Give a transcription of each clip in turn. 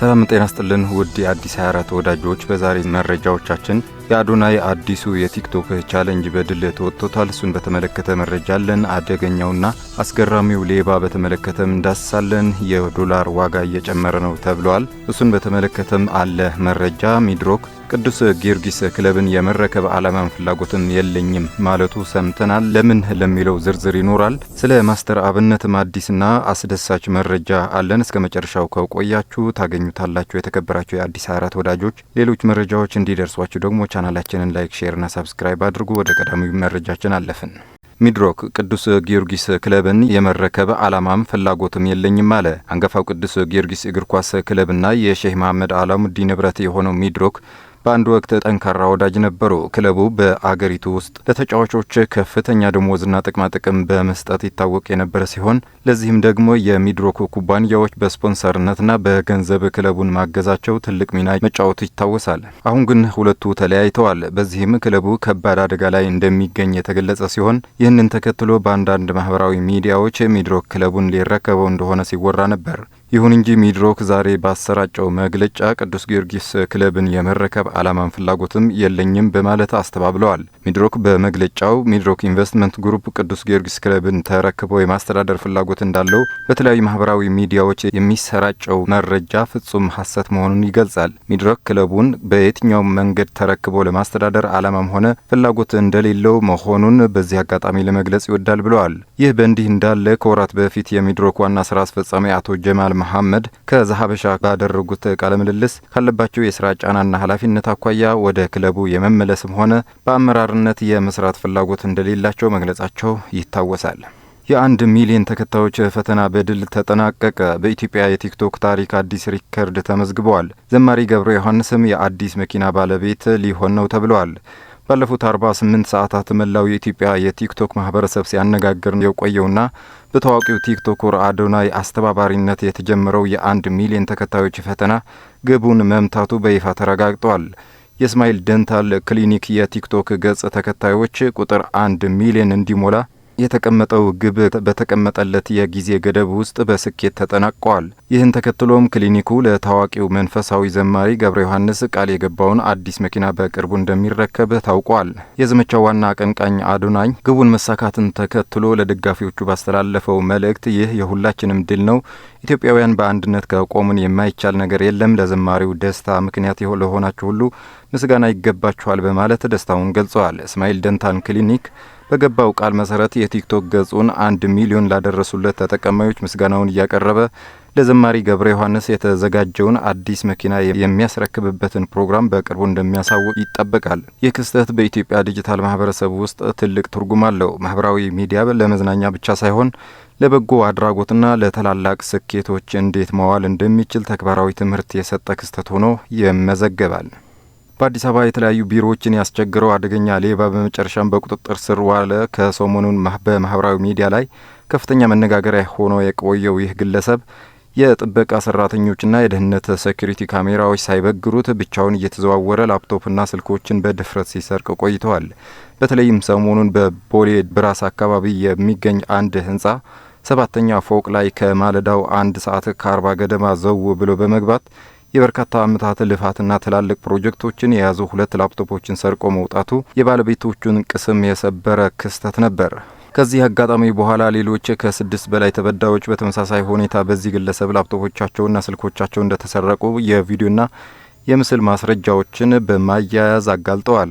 ሰላም ጤና ይስጥልን ውድ የአዲስ 24 ወዳጆች፣ በዛሬ መረጃዎቻችን የአዶናይ አዲሱ የቲክቶክ ቻሌንጅ በድል ተወጥቶታል። እሱን በተመለከተ መረጃ አለን። አደገኛውና አስገራሚው ሌባ በተመለከተም እንዳስሳለን። የዶላር ዋጋ እየጨመረ ነው ተብሏል። እሱን በተመለከተም አለ መረጃ። ሚድሮክ ቅዱስ ጊዮርጊስ ክለብን የመረከብ ዓላማን ፍላጎትም የለኝም ማለቱ ሰምተናል። ለምን ለሚለው ዝርዝር ይኖራል። ስለ ማስተር አብነትም አዲስና አስደሳች መረጃ አለን። እስከ መጨረሻው ከቆያችሁ ታገኙታላችሁ። የተከበራችሁ የአዲስ 24 ወዳጆች፣ ሌሎች መረጃዎች እንዲደርሷችሁ ደግሞ ቻናላችንን ላይክ፣ ሼር እና ሰብስክራይብ አድርጉ። ወደ ቀዳሚው መረጃችን አለፍን። ሚድሮክ ቅዱስ ጊዮርጊስ ክለብን የመረከብ ዓላማም ፍላጎትም የለኝም አለ። አንጋፋው ቅዱስ ጊዮርጊስ እግር ኳስ ክለብና የሼህ መሐመድ አላሙዲ ንብረት የሆነው ሚድሮክ በአንድ ወቅት ጠንካራ ወዳጅ ነበሩ። ክለቡ በአገሪቱ ውስጥ ለተጫዋቾች ከፍተኛ ደሞዝና ጥቅማጥቅም በመስጠት ይታወቅ የነበረ ሲሆን ለዚህም ደግሞ የሚድሮክ ኩባንያዎች በስፖንሰርነትና በገንዘብ ክለቡን ማገዛቸው ትልቅ ሚና መጫወቱ ይታወሳል። አሁን ግን ሁለቱ ተለያይተዋል። በዚህም ክለቡ ከባድ አደጋ ላይ እንደሚገኝ የተገለጸ ሲሆን ይህንን ተከትሎ በአንዳንድ ማህበራዊ ሚዲያዎች ሚድሮክ ክለቡን ሊረከበው እንደሆነ ሲወራ ነበር። ይሁን እንጂ ሚድሮክ ዛሬ ባሰራጨው መግለጫ ቅዱስ ጊዮርጊስ ክለብን የመረከብ ዓላማን ፍላጎትም የለኝም በማለት አስተባብለዋል። ሚድሮክ በመግለጫው ሚድሮክ ኢንቨስትመንት ግሩፕ ቅዱስ ጊዮርጊስ ክለብን ተረክበው የማስተዳደር ፍላጎት እንዳለው በተለያዩ ማህበራዊ ሚዲያዎች የሚሰራጨው መረጃ ፍጹም ሐሰት መሆኑን ይገልጻል። ሚድሮክ ክለቡን በየትኛውም መንገድ ተረክበው ለማስተዳደር ዓላማም ሆነ ፍላጎት እንደሌለው መሆኑን በዚህ አጋጣሚ ለመግለጽ ይወዳል ብለዋል። ይህ በእንዲህ እንዳለ ከወራት በፊት የሚድሮክ ዋና ስራ አስፈጻሚ አቶ ጀማል መሐመድ ከዛሀበሻ ባደረጉት ቃለ ምልልስ ካለባቸው የስራ ጫናና ኃላፊነት አኳያ ወደ ክለቡ የመመለስም ሆነ በአመራርነት የመስራት ፍላጎት እንደሌላቸው መግለጻቸው ይታወሳል። የ1 ሚሊዮን ተከታዮች ፈተና በድል ተጠናቀቀ። በኢትዮጵያ የቲክቶክ ታሪክ አዲስ ሪከርድ ተመዝግበዋል። ዘማሪ ገብረ ዮሐንስም የአዲስ መኪና ባለቤት ሊሆን ነው ተብሏል። ባለፉት 48 ሰዓታት መላው የኢትዮጵያ የቲክቶክ ማህበረሰብ ሲያነጋግር የቆየውና በታዋቂው ቲክቶከር አዶናይ አስተባባሪነት የተጀመረው የ1 ሚሊዮን ተከታዮች ፈተና ግቡን መምታቱ በይፋ ተረጋግጧል። የስማይል ደንታል ክሊኒክ የቲክቶክ ገጽ ተከታዮች ቁጥር 1 ሚሊዮን እንዲሞላ የተቀመጠው ግብ በተቀመጠለት የጊዜ ገደብ ውስጥ በስኬት ተጠናቋል። ይህን ተከትሎም ክሊኒኩ ለታዋቂው መንፈሳዊ ዘማሪ ገብረ ዮሐንስ ቃል የገባውን አዲስ መኪና በቅርቡ እንደሚረከብ ታውቋል። የዘመቻው ዋና አቀንቃኝ አዶናይ ግቡን መሳካትን ተከትሎ ለደጋፊዎቹ ባስተላለፈው መልእክት ይህ የሁላችንም ድል ነው፣ ኢትዮጵያውያን በአንድነት ከቆምን የማይቻል ነገር የለም፣ ለዘማሪው ደስታ ምክንያት ለሆናችሁ ሁሉ ምስጋና ይገባችኋል በማለት ደስታውን ገልጸዋል። እስማኤል ደንታል ክሊኒክ በገባው ቃል መሰረት የቲክቶክ ገጹን 1 ሚሊዮን ላደረሱለት ተጠቃሚዎች ምስጋናውን እያቀረበ ለዘማሪ ገብረ ዮሐንስ የተዘጋጀውን አዲስ መኪና የሚያስረክብበትን ፕሮግራም በቅርቡ እንደሚያሳውቅ ይጠበቃል። ይህ ክስተት በኢትዮጵያ ዲጂታል ማህበረሰብ ውስጥ ትልቅ ትርጉም አለው። ማህበራዊ ሚዲያ ለመዝናኛ ብቻ ሳይሆን ለበጎ አድራጎትና ለታላላቅ ስኬቶች እንዴት መዋል እንደሚችል ተግባራዊ ትምህርት የሰጠ ክስተት ሆኖ ይመዘገባል። በአዲስ አበባ የተለያዩ ቢሮዎችን ያስቸገረው አደገኛ ሌባ በመጨረሻም በቁጥጥር ስር ዋለ። ከሰሞኑን በማህበራዊ ሚዲያ ላይ ከፍተኛ መነጋገሪያ ሆኖ የቆየው ይህ ግለሰብ የጥበቃ ሰራተኞችና የደህንነት ሴኩሪቲ ካሜራዎች ሳይበግሩት ብቻውን እየተዘዋወረ ላፕቶፕና ስልኮችን በድፍረት ሲሰርቅ ቆይተዋል። በተለይም ሰሞኑን በቦሌ ብራስ አካባቢ የሚገኝ አንድ ህንጻ 7ኛ ፎቅ ላይ ከማለዳው 1 ሰዓት ከ40 ገደማ ዘው ብሎ በመግባት የበርካታ ዓመታት ልፋትና ትላልቅ ፕሮጀክቶችን የያዙ 2 ላፕቶፖችን ሰርቆ መውጣቱ የባለቤቶቹን ቅስም የሰበረ ክስተት ነበር። ከዚህ አጋጣሚ በኋላ ሌሎች ከ6 በላይ ተበዳዮች በተመሳሳይ ሁኔታ በዚህ ግለሰብ ላፕቶፖቻቸውና ስልኮቻቸው እንደተሰረቁ የቪዲዮና የምስል ማስረጃዎችን በማያያዝ አጋልጠዋል።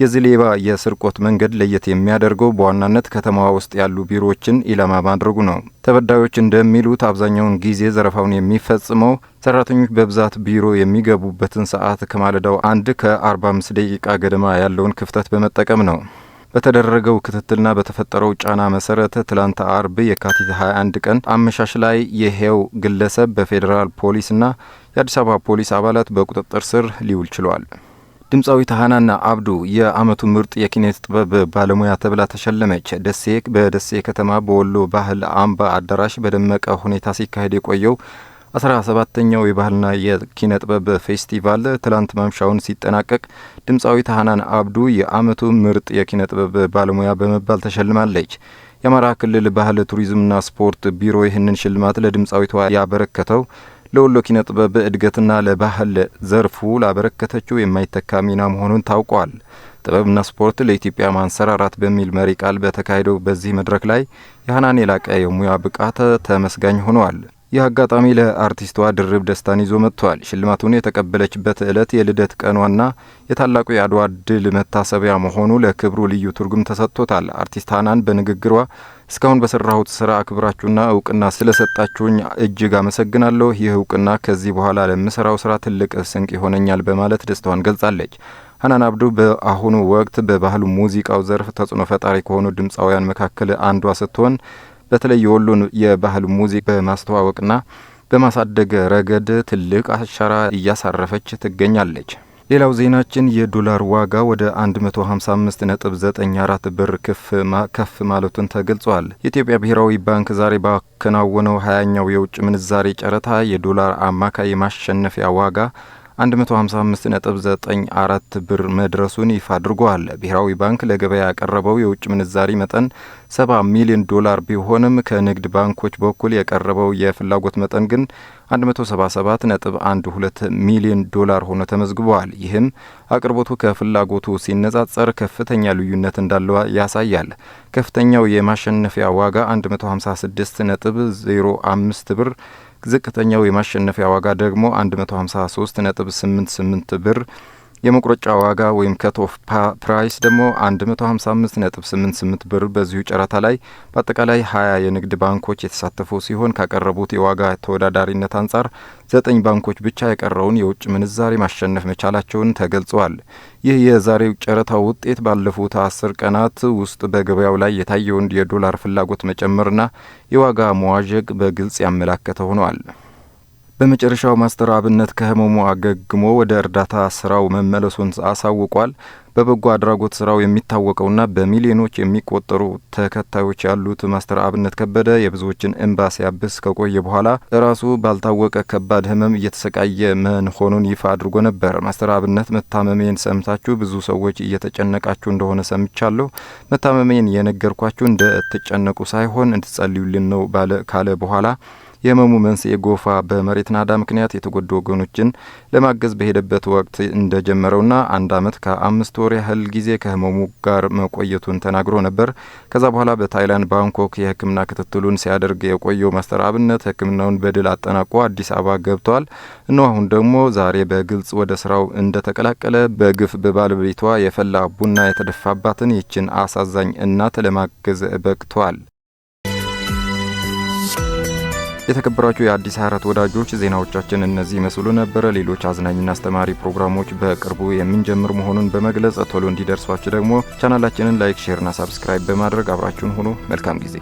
የዚህ ሌባ የስርቆት መንገድ ለየት የሚያደርገው በዋናነት ከተማዋ ውስጥ ያሉ ቢሮዎችን ኢላማ ማድረጉ ነው። ተበዳዮች እንደሚሉት አብዛኛውን ጊዜ ዘረፋውን የሚፈጽመው ሰራተኞች በብዛት ቢሮ የሚገቡበትን ሰዓት ከማለዳው 1 ከ45 ደቂቃ ገደማ ያለውን ክፍተት በመጠቀም ነው። በተደረገው ክትትልና በተፈጠረው ጫና መሰረት ትላንት አርብ የካቲት 21 ቀን አመሻሽ ላይ ይሄው ግለሰብ በፌዴራል ፖሊስና የአዲስ አበባ ፖሊስ አባላት በቁጥጥር ስር ሊውል ችሏል። ድምፃዊት ሃናና አብዱ የአመቱ ምርጥ የኪነት ጥበብ ባለሙያ ተብላ ተሸለመች። በደሴ ከተማ በወሎ ባህል አምባ አዳራሽ በደመቀ ሁኔታ ሲካሄድ የቆየው 17ኛው የባህልና የኪነ ጥበብ ፌስቲቫል ትላንት ማምሻውን ሲጠናቀቅ ድምፃዊት ሃናን አብዱ የአመቱ ምርጥ የኪነ ጥበብ ባለሙያ በመባል ተሸልማለች። የአማራ ክልል ባህል ቱሪዝምና ስፖርት ቢሮ ይህንን ሽልማት ለድምፃዊቷ ያበረከተው ለወሎ ኪነ ጥበብ እድገትና ለባህል ዘርፉ ላበረከተችው የማይተካ ሚና መሆኑን ታውቋል። ጥበብና ስፖርት ለኢትዮጵያ ማንሰራራት በሚል መሪ ቃል በተካሄደው በዚህ መድረክ ላይ የሃናን የላቀ የሙያ ብቃት ተመስጋኝ ሆነዋል። ይህ አጋጣሚ ለአርቲስቷ ድርብ ደስታን ይዞ መጥቷል። ሽልማቱን የተቀበለችበት ዕለት የልደት ቀኗና የታላቁ የአድዋ ድል መታሰቢያ መሆኑ ለክብሩ ልዩ ትርጉም ተሰጥቶታል። አርቲስት ሃናን በንግግሯ እስካሁን በሰራሁት ስራ አክብራችሁና እውቅና ስለሰጣችሁኝ እጅግ አመሰግናለሁ። ይህ እውቅና ከዚህ በኋላ ለምሰራው ስራ ትልቅ ስንቅ ይሆነኛል በማለት ደስታዋን ገልጻለች። ሃናን አብዱ በአሁኑ ወቅት በባህሉ ሙዚቃው ዘርፍ ተጽዕኖ ፈጣሪ ከሆኑ ድምፃውያን መካከል አንዷ ስትሆን በተለይ የወሎን የባህል ሙዚቃ በማስተዋወቅና በማሳደግ ረገድ ትልቅ አሻራ እያሳረፈች ትገኛለች። ሌላው ዜናችን የዶላር ዋጋ ወደ 155.94 ብር ከፍ ማለቱን ተገልጿል። የኢትዮጵያ ብሔራዊ ባንክ ዛሬ ባከናወነው 20ኛው የውጭ ምንዛሬ ጨረታ የዶላር አማካይ ማሸነፊያ ዋጋ 155.94 ብር መድረሱን ይፋ አድርጓል። ብሔራዊ ባንክ ለገበያ ያቀረበው የውጭ ምንዛሪ መጠን 70 ሚሊዮን ዶላር ቢሆንም ከንግድ ባንኮች በኩል የቀረበው የፍላጎት መጠን ግን 177.12 ሚሊዮን ዶላር ሆኖ ተመዝግቧል። ይህም አቅርቦቱ ከፍላጎቱ ሲነጻጸር ከፍተኛ ልዩነት እንዳለው ያሳያል። ከፍተኛው የማሸነፊያ ዋጋ 156.05 ብር፣ ዝቅተኛው የማሸነፊያ ዋጋ ደግሞ 153.88 ብር፣ የመቁረጫ ዋጋ ወይም ከት ኦፍ ፕራይስ ደግሞ 155.88 ብር። በዚሁ ጨረታ ላይ በአጠቃላይ 20 የንግድ ባንኮች የተሳተፉ ሲሆን ካቀረቡት የዋጋ ተወዳዳሪነት አንጻር 9 ባንኮች ብቻ የቀረውን የውጭ ምንዛሪ ማሸነፍ መቻላቸውን ተገልጿል። ይህ የዛሬው ጨረታ ውጤት ባለፉት 10 ቀናት ውስጥ በገበያው ላይ የታየውን የዶላር ፍላጎት መጨመርና የዋጋ መዋዠቅ በግልጽ ያመላከተ ሆኗል። በመጨረሻው ማስተር አብነት ከህመሙ አገግሞ ወደ እርዳታ ስራው መመለሱን አሳውቋል። በበጎ አድራጎት ስራው የሚታወቀውና በሚሊዮኖች የሚቆጠሩ ተከታዮች ያሉት ማስተር አብነት ከበደ የብዙዎችን እንባ ሲያብስ ከቆየ በኋላ ራሱ ባልታወቀ ከባድ ህመም እየተሰቃየ መሆኑን ይፋ አድርጎ ነበር። ማስተር አብነት መታመሜን ሰምታችሁ ብዙ ሰዎች እየተጨነቃችሁ እንደሆነ ሰምቻለሁ። መታመሜን የነገርኳችሁ እንድትጨነቁ ሳይሆን እንድትጸልዩልን ነው ካለ በኋላ የህመሙ መንስኤ ጎፋ በመሬት ናዳ ምክንያት የተጎዱ ወገኖችን ለማገዝ በሄደበት ወቅት እንደጀመረውና 1 ዓመት ከ5 ወር ያህል ጊዜ ከህመሙ ጋር መቆየቱን ተናግሮ ነበር። ከዛ በኋላ በታይላንድ ባንኮክ የህክምና ክትትሉን ሲያደርግ የቆየው ማስተር አብነት ህክምናውን በድል አጠናቆ አዲስ አበባ ገብቷል። አሁን ደግሞ ዛሬ በግልጽ ወደ ስራው እንደተቀላቀለ በግፍ በባለቤቷ የፈላ ቡና የተደፋባትን ይችን አሳዛኝ እናት ለማገዝ በቅቷል። የተከበራችሁ የአዲስ 24 ወዳጆች ዜናዎቻችን እነዚህ መስሉ ነበር። ሌሎች አዝናኝና አስተማሪ ፕሮግራሞች በቅርቡ የምንጀምር መሆኑን በመግለጽ ቶሎ እንዲደርሷችሁ ደግሞ ቻናላችንን ላይክ፣ ሼርና ሳብስክራይብ በማድረግ አብራችሁን ሁኑ። መልካም ጊዜ